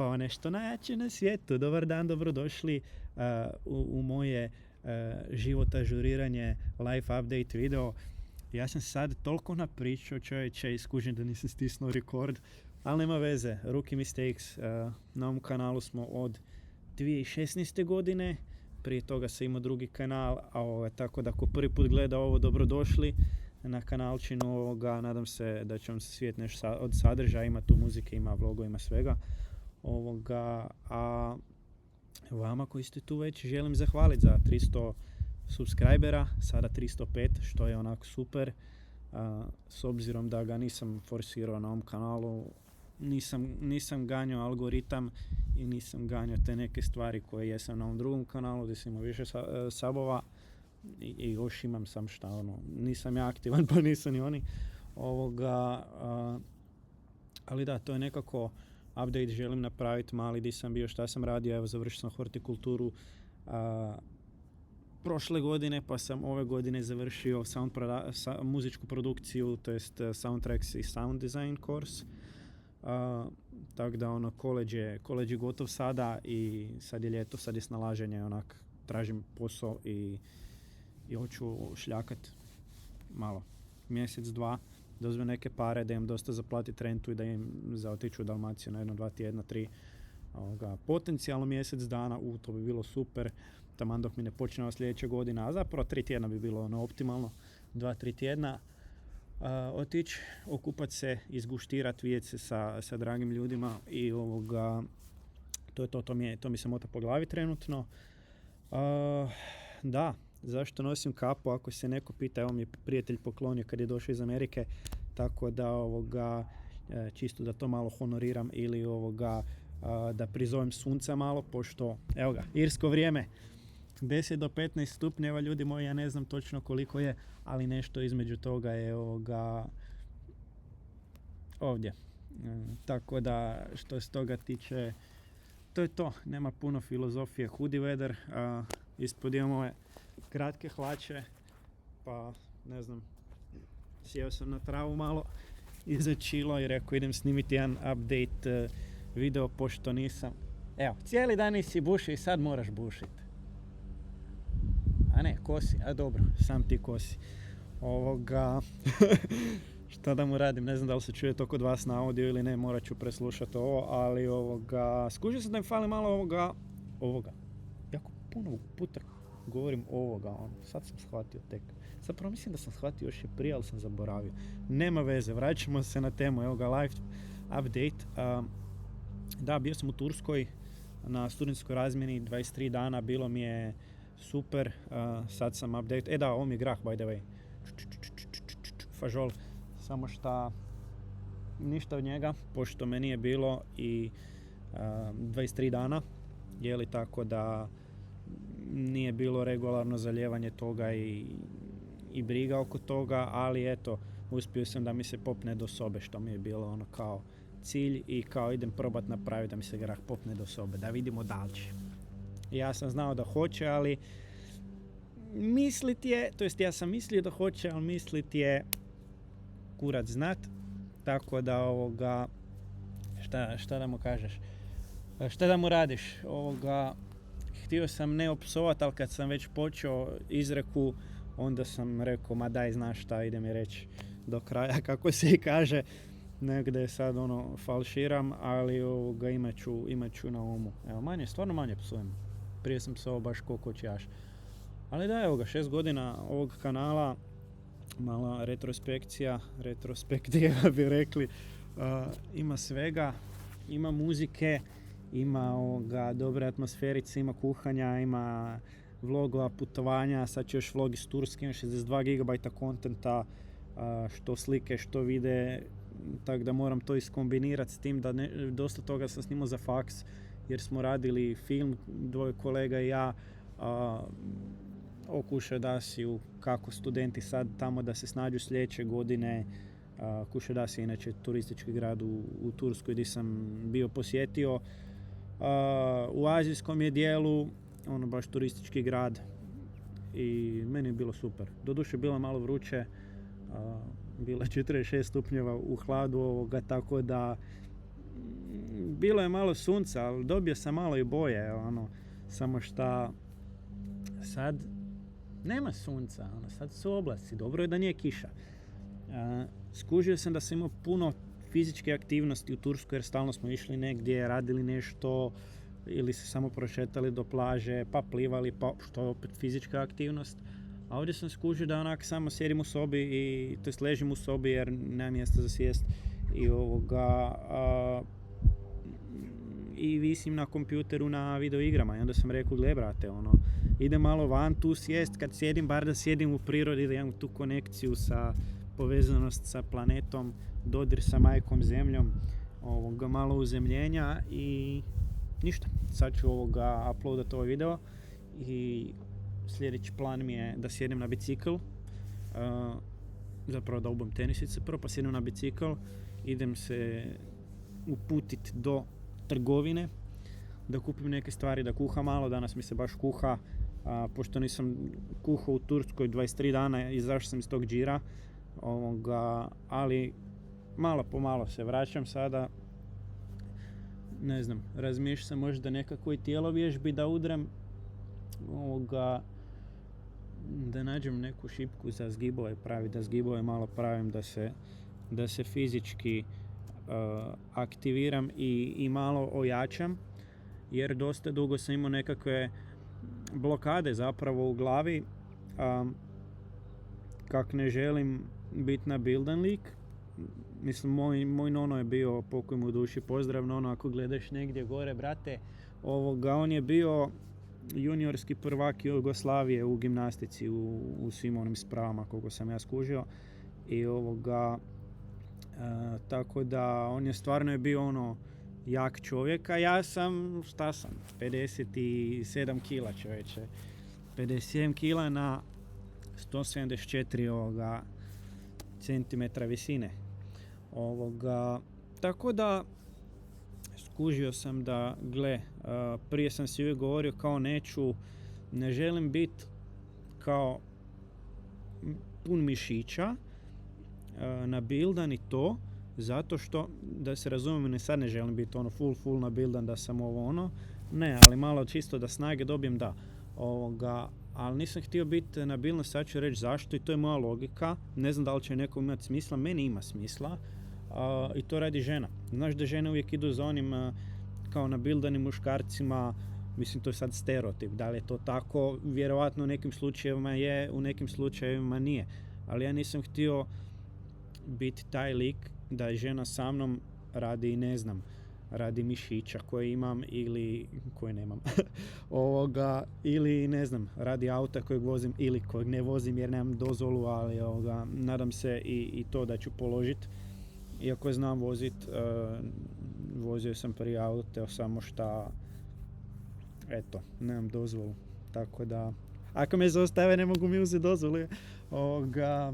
Pa nešto najjače na svijetu. Dobar dan, dobrodošli u moje život ažuriranje live update video. Ja sam sad toliko napričao, čovječe, iskužen da nisam stisnuo record, ali nema veze. Rookie Mistakes, na ovom kanalu smo od 2016. godine. Prije toga sam imao drugi kanal, tako da ko prvi put gleda ovo, dobrodošli na kanalčinu ovoga. Nadam se da će vam se svijet nešto od sadržaja, ima tu muzike, ima vlogova, ima svega. A vama koji ste tu već želim zahvaliti za 300 subscribera, sada 305, što je onako super. S obzirom da ga nisam forsirao na ovom kanalu, nisam ganjao algoritam i nisam ganjao te neke stvari koje jesam na ovom drugom kanalu gdje sam imao više sabova i još imam sam nisam ja aktivan pa nisam ni oni. Ali da, to je nekako update želim napraviti mali gdje sam bio, šta sam radio. Evo, završio sam hortikulturu prošle godine, pa sam ove godine završio muzičku produkciju, to jest soundtracks i sound design course. Tako da college je gotov sada i sad je ljeto, sad je snalaženje, onak tražim posao i hoću šljakat malo, mjesec, dva, da uzmem neke pare, da im dosta zaplatiti rentu i da im zaotiću u Dalmaciju na 1, 2 tjedna, 3, potencijalno mjesec dana, to bi bilo super, taman dok mi ne počne sljedeće godine, a zapravo 3 tjedna bi bilo optimalno, 2-3 tjedna, otići, okupat se, izguštirat, vidjeti se sa dragim ljudima i to je to mi se mota po glavi trenutno. Da, zašto nosim kapu, ako se neko pita, evo mi je prijatelj poklonio kad je došao iz Amerike, tako da čisto da to malo honoriram ili da prizovem sunca malo, pošto, evo ga, irsko vrijeme, 10 do 15 stupnjeva, ljudi moji, ja ne znam točno koliko je, ali nešto između toga je ovdje. Tako da, što se toga tiče, to je to, nema puno filozofije. Hoodie weather, ispod imamo ove kratke hlače, pa ne znam, sjeo sam na travu malo iza chilo i rekao idem snimiti jedan update video, pošto nisam. Evo, cijeli dan nisi bušio i sad moraš bušiti. A ne, kosi, a dobro, sam ti kosi. Šta da mu radim, ne znam da li se čuje to kod vas na audio ili ne, morat ću preslušati ovo, ali skužio sam da mi fali malo ovoga. Jako puno puta govorim sad sam shvatio tek. Zapravo mislim da sam shvatio još i prije, ali sam zaboravio. Nema veze, vraćamo se na temu, evo ga, live update. Da, bio sam u Turskoj na studentskoj razmjeni 23 dana, bilo mi je super, sad sam update. Da, ovo mi je grah, by the way. Fažol, samo šta ništa od njega, pošto me nije bilo i 23 dana, jeli, tako da nije bilo regularno zalijevanje toga i briga oko toga, ali eto, uspio sam da mi se popne do sobe, što mi je bilo kao cilj i kao idem probat napraviti da mi se grah popne do sobe, da vidimo da li će. Ja sam znao da hoće, ali ja sam mislio da hoće, ali mislit je kurac znat, tako da šta da mu kažeš, šta da mu radiš, htio sam ne opsovat, ali kad sam već počeo izreku, onda sam rekao, ma daj, znaš šta, idem mi reći do kraja, kako se i kaže, negdje sad falširam, ali imat ću na umu. Evo, stvarno manje psujem. Prije sam psovao baš kočijaš. Ali da, evo ga, 6 godina ovog kanala, mala retrospektiva bi rekli, ima svega, ima muzike, ima dobre atmosferice, ima kuhanja, ima vlogova, putovanja, sad će još vlog iz Turske, ima 62 GB kontenta, što slike, što vide, tako da moram to iskombinirati s tim da dosta toga sam snimao za faks, jer smo radili film, 2 kolega i ja, o Kušadasiju, kako studenti sad tamo da se snađu sljedeće godine. Kušadasi je inače turistički grad u Turskoj gdje sam bio posjetio. U azijskom je dijelu, baš turistički grad i meni je bilo super. Doduše bilo malo vruće, bilo 46 stupnjeva u hladu tako da bilo je malo sunca, ali dobio sam malo i boje, samo šta sad nema sunca, sad su oblaci, dobro je da nije kiša. Skužio sam da sam imao puno fizičke aktivnosti u Turskoj jer stalno smo išli negdje, radili nešto ili se samo prošetali do plaže, pa plivali, pa što je opet fizička aktivnost. A ovdje sam skužio da onak samo sjedim u sobi to ležim u sobi jer nema mjesta za sjest i visim na kompjuteru na videoigrama. I onda sam rekao, gle brate, idem malo van tu sjest, kad sjedim, bar da sjedim u prirodi, da imam tu konekciju sa povezanost sa planetom, dodir sa majkom zemljom, malo uzemljenja i ništa. Sad ću uploadat ovaj video i sljedeći plan mi je da sjednem na bicikl, zapravo da obam tenisice prvo, pa sjednem na bicikl, idem se uputit do trgovine, da kupim neke stvari, da kuham malo, danas mi se baš kuha, pošto nisam kuhao u Turskoj 23 dana, izašao sam iz tog džira, ali malo po malo se vraćam sada, ne znam, razmišljam se možda nekakvoj tijelovježbi da udrem, da nađem neku šipku za zgibove pravi, da zgibove malo pravim, da se fizički aktiviram i malo ojačam, jer dosta dugo sam imao nekakve blokade zapravo u glavi, kak ne želim biti nabildan lik. Mislim, moj nono je bio, pokoj mu u duši, pozdrav nono, ako gledaš negdje gore, brate, on je bio juniorski prvak Jugoslavije u gimnastici, u svim onim spravama koliko sam ja skužio i tako da on je stvarno bio jak čovjek, a ja sam, 57 kila čovječe, 57 kila na 174 centimetra visine. Tako da skužio sam da, prije sam si uvijek govorio kao ne želim biti kao pun mišića, nabildan i to, zato što, da se razumijem, sad ne želim biti full nabildan da sam ne, ali malo čisto da snage dobijem, da. Ali nisam htio biti nabildan, sad ću reći zašto i to je moja logika. Ne znam da li će nekom imati smisla, meni ima smisla. I to radi žena. Znaš da žene uvijek idu za onim kao nabildanim muškarcima, mislim to je sad stereotip, da li je to tako, vjerovatno u nekim slučajevima je, u nekim slučajevima nije. Ali ja nisam htio biti taj lik da je žena sa mnom radi, ne znam, radi mišića koje imam ili koje nemam. Ili ne znam, radi auta kojeg vozim ili kojeg ne vozim jer nemam dozvolu, ali nadam se i to da ću položiti. Iako znam vozit, vozio sam prije auto, samo šta, eto, nemam dozvolu. Tako da, ako me zaostave ne mogu mi uzeti dozvolu,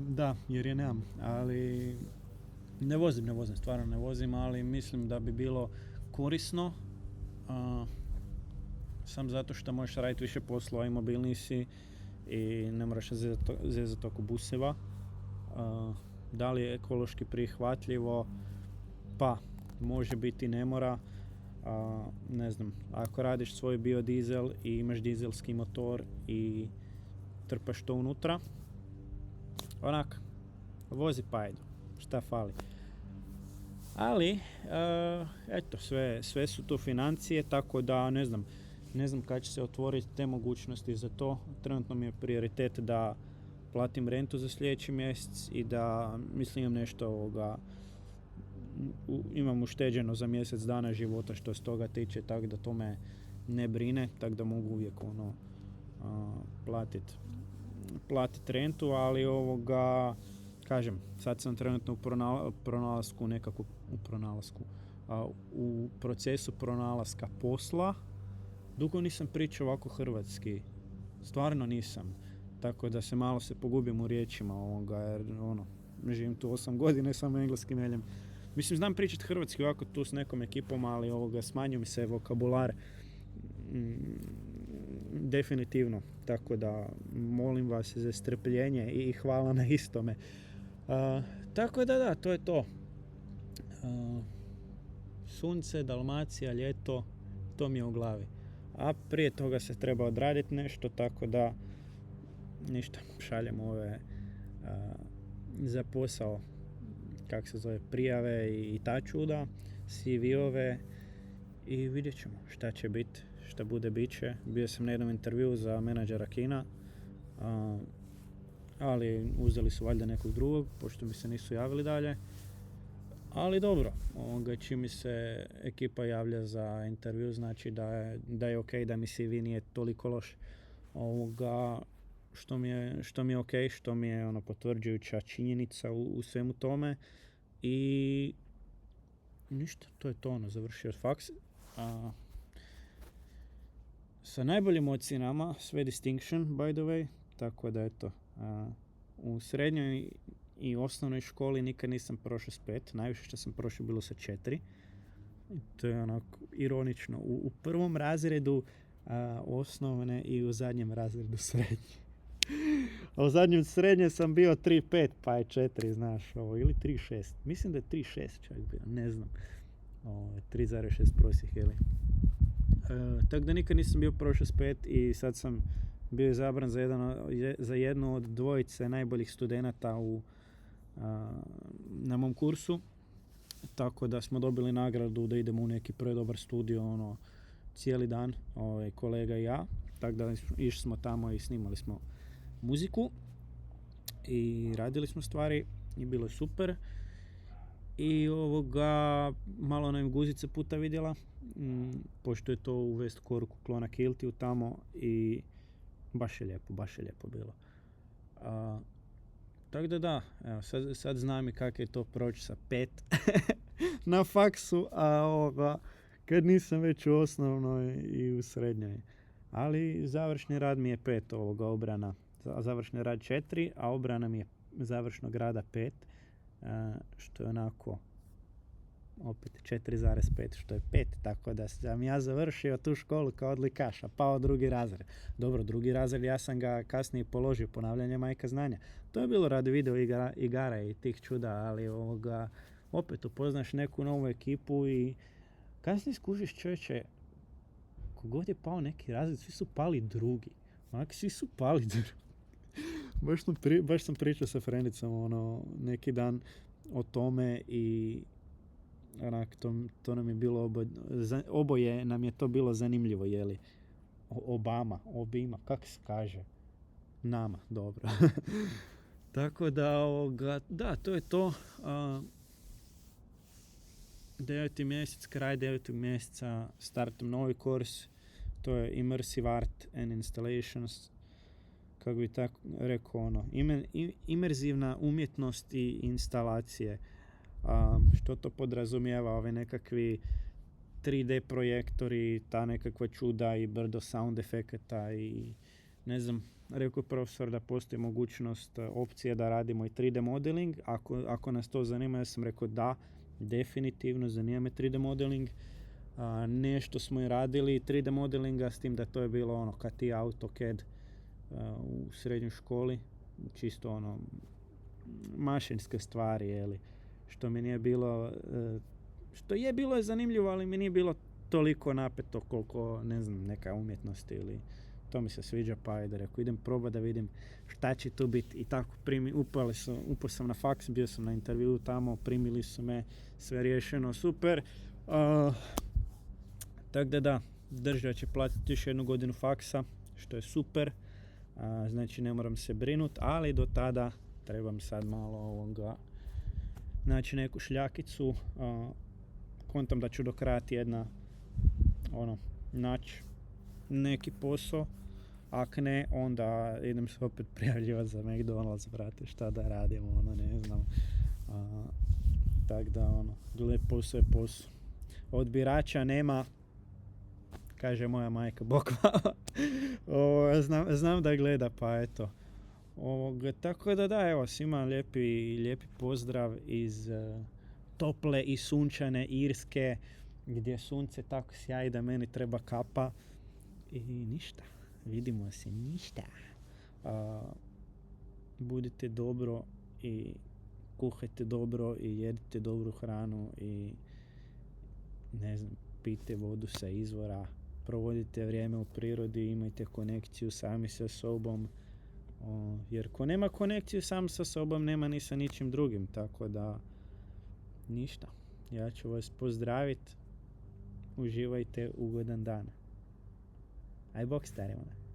da, jer je nemam. Ali ne vozim, stvarno ne vozim, ali mislim da bi bilo korisno, sam zato što možeš raditi više poslova i mobilniji si i ne moraš zezati oko buseva. Da li je ekološki prihvatljivo? Pa, može biti, ne mora. Ne znam, ako radiš svoj biodizel i imaš dizelski motor i trpaš to unutra, onak, vozi pa ajde, šta fali. Ali, eto, sve su to financije, tako da ne znam kada će se otvoriti te mogućnosti za to. Trenutno mi je prioritet da platim rentu za sljedeći mjesec i da imam nešto imam ušteđeno za mjesec dana života što se toga tiče, tako da to me ne brine, tako da mogu uvijek platit rentu, ali kažem, sad sam trenutno u procesu pronalaska posla. Dugo nisam pričao ovako hrvatski, stvarno nisam. Tako da se malo pogubim u riječima jer živim tu 8 godina i samo engleskim meljem. Mislim, znam pričati hrvatski ovako tu s nekom ekipom, ali smanjio mi se vokabular definitivno. Tako da molim vas za strpljenje i hvala na istome. Tako da, to je to. sunce, Dalmacija, ljeto, to mi je u glavi. A prije toga se treba odraditi nešto, tako da ništa, šaljem ove za posao, kak se zove, prijave i ta čuda, CV-ove i vidjet ćemo šta će biti, šta bude bit će. Bio sam na jednom intervjuu za menadžera kina, ali uzeli su valjda nekog drugog, pošto mi se nisu javili dalje. Ali dobro, čim mi se ekipa javlja za intervju, znači da je ok, da mi CV nije toliko loš. Što mi je ok, što mi je potvrđujuća činjenica u svemu tome. I ništa, to je to, završio faks. Sa najboljim ocjenama, sve distinction, by the way, tako da eto, u srednjoj i osnovnoj školi nikad nisam prošao s 5, najviše što sam prošao bilo sa 4. To je onako ironično. U prvom razredu osnovne i u zadnjem razredu srednje. A u zadnjem srednje sam bio 3.5, pa je 4, znaš, ili 3.6. Mislim da je 3.6 čak bio, ne znam. 3.6 prosjek, ili. Tako da nikad nisam bio prošao s 5 i sad sam bio izabran za jednu od dvojice najboljih studenata na mom kursu. Tako da smo dobili nagradu da idemo u neki predobar studio, cijeli dan, kolega i ja. Tako da išli smo tamo i snimali smo muziku i radili smo stvari i bilo je super. I malo nam guzica puta vidjela, pošto je to u West Corku, klona Kiltiju tamo, i baš je lijepo bilo. Tako da, evo, sad znam i kako je to proći sa 5 na faksu, a kad nisam već u osnovnoj i u srednjoj. Ali završni rad mi je 5 obrana. Završni rad 4, a obrana mi je završnog rada 5, što je onako opet 4,5, što je 5, tako da sam ja završio tu školu kao odlikaš, a pao drugi razred. Dobro, drugi razred, ja sam ga kasnije položio, ponavljanje majka znanja. To je bilo radi video igara i tih čuda, ali opet upoznaš neku novu ekipu i kasnije skužiš, čovječe, kogod je pao neki razred, svi su pali drugi. Svi su pali drugi. Baš sam pričao sa frendicom neki dan o tome i onak, to nam je bilo oboje nam je to bilo zanimljivo, jeli. Obima, kak se kaže? Nama, dobro. Tako da, to je to. 9. mjesec, kraj 9. mjeseca startam novi kurs. To je Immersive Art and Installations, kako bi tako rekao, imerzivna umjetnost i instalacije. Što to podrazumijeva, ove nekakvi 3D projektori, ta nekakva čuda i brdo sound efekata i ne znam, rekao profesor da postoji mogućnost, opcije da radimo i 3D modeling. Ako nas to zanima, ja sam rekao da, definitivno zanima me 3D modeling. Nešto smo i radili 3D modelinga, s tim da to je bilo kad ti AutoCAD u srednjoj školi, čisto mašinske stvari, jeli, što mi nije bilo, što je bilo zanimljivo, ali mi nije bilo toliko napeto koliko, ne znam, neka umjetnost ili to mi se sviđa, pa ajde, rekao, idem probati da vidim šta će tu biti. I tako upao sam na faks, bio sam na intervju tamo, primili su me, sve riješeno, super. Tako da, država će platiti još 1 godinu faksa, što je super. Znači ne moram se brinuti, ali do tada trebam sad malo naći neku šljakicu. Kontam da ću do kraja tjedna naći neki posao. Ako ne, onda idem se opet prijavljivati za McDonald's, brate, šta da radim, ne znam. Tako da, gled posao je posao. Od birača nema, kaže moja majka, bok hvala. Znam da gleda, pa eto. Tako da, evo, svima lijepi pozdrav iz tople i sunčane Irske, gdje sunce tako sjaji da meni treba kapa. I ništa, vidimo se, ništa. Budite dobro i kuhajte dobro i jedite dobru hranu i ne znam, pijte vodu sa izvora, provodite vrijeme u prirodi, imajte konekciju sami sa sobom, jer ko nema konekciju sam sa sobom, nema ni sa ničim drugim, tako da ništa. Ja ću vas pozdraviti. Uživajte, ugodan dan. Aj bok, stari moje.